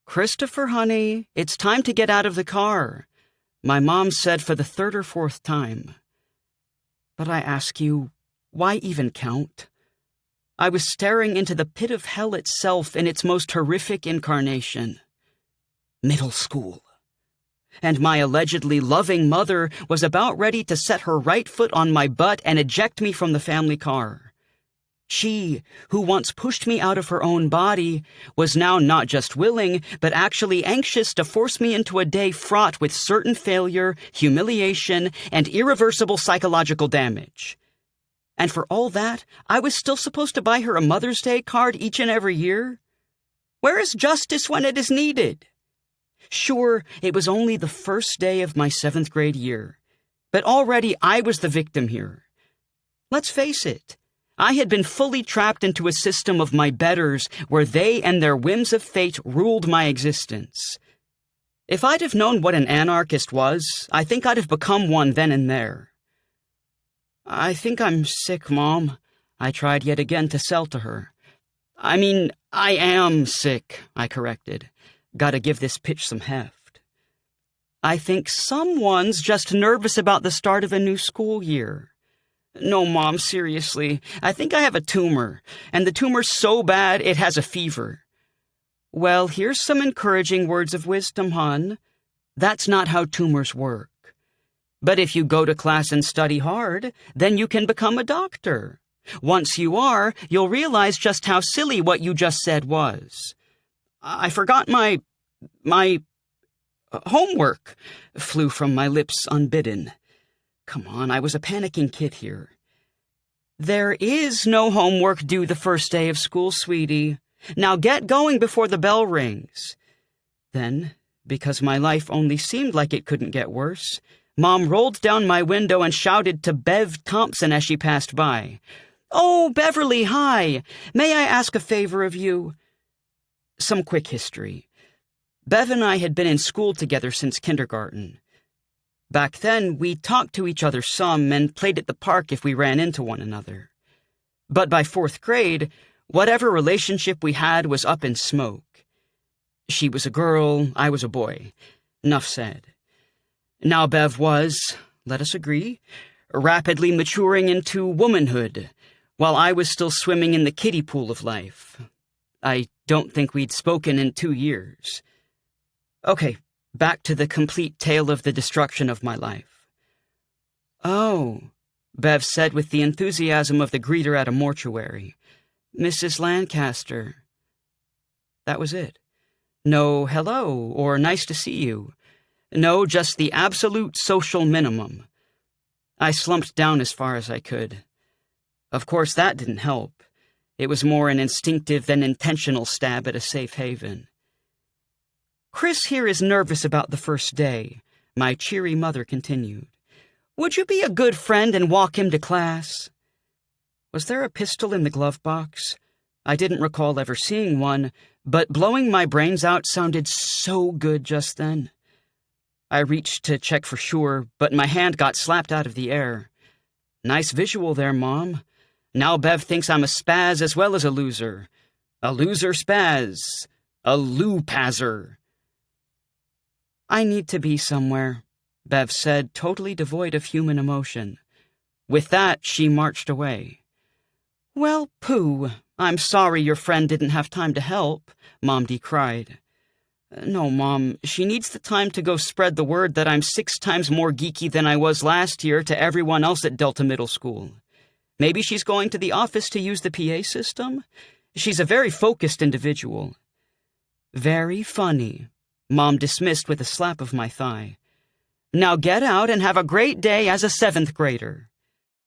"Christopher, honey, it's time to get out of the car," my mom said for the third or fourth time. But I ask you, why even count? I was staring into the pit of hell itself in its most horrific incarnation. Middle school. And my allegedly loving mother was about ready to set her right foot on my butt and eject me from the family car. She, who once pushed me out of her own body, was now not just willing, but actually anxious to force me into a day fraught with certain failure, humiliation, and irreversible psychological damage. And for all that, I was still supposed to buy her a Mother's Day card each and every year? Where is justice when it is needed? Sure, it was only the first day of my 7th grade year, but already I was the victim here. Let's face it, I had been fully trapped into a system of my betters where they and their whims of fate ruled my existence. If I'd have known what an anarchist was, I think I'd have become one then and there. "I think I'm sick, Mom," I tried yet again to sell to her. "I mean, I am sick," I corrected. Gotta give this pitch some heft. "I think someone's just nervous about the start of a new school year." "No, Mom, seriously. I think I have a tumor, and the tumor's so bad it has a fever." "Well, here's some encouraging words of wisdom, hon. That's not how tumors work. But if you go to class and study hard, then you can become a doctor. Once you are, you'll realize just how silly what you just said was." "I forgot my homework," flew from my lips unbidden. Come on, I was a panicking kid here. "There is no homework due the first day of school, sweetie. Now get going before the bell rings." Then, because my life only seemed like it couldn't get worse, Mom rolled down my window and shouted to Bev Thompson as she passed by. "Oh, Beverly, hi. May I ask a favor of you?" Some quick history. Bev and I had been in school together since kindergarten. Back then, we talked to each other some and played at the park if we ran into one another. But by 4th grade, whatever relationship we had was up in smoke. She was a girl, I was a boy. Enough said. Now Bev was, let us agree, rapidly maturing into womanhood, while I was still swimming in the kiddie pool of life. I don't think we'd spoken in 2 years. Okay, back to the complete tale of the destruction of my life. "Oh," Bev said with the enthusiasm of the greeter at a mortuary. "Mrs. Lancaster." That was it. No hello or nice to see you. No, just the absolute social minimum. I slumped down as far as I could. Of course, that didn't help. It was more an instinctive than intentional stab at a safe haven. "Chris here is nervous about the first day," my cheery mother continued. "Would you be a good friend and walk him to class?" Was there a pistol in the glove box? I didn't recall ever seeing one, but blowing my brains out sounded so good just then. I reached to check for sure, but my hand got slapped out of the air. "Nice visual there, Mom. Now Bev thinks I'm a spaz as well as a loser. A loser spaz. A loo-pazzer." "I need to be somewhere," Bev said, totally devoid of human emotion. With that, she marched away. "Well, pooh. I'm sorry your friend didn't have time to help," Mom decried. "No, Mom, she needs the time to go spread the word that I'm 6 times more geeky than I was last year to everyone else at Delta Middle School. Maybe she's going to the office to use the PA system? She's a very focused individual." "Very funny," Mom dismissed with a slap of my thigh. "Now get out and have a great day as a 7th grader."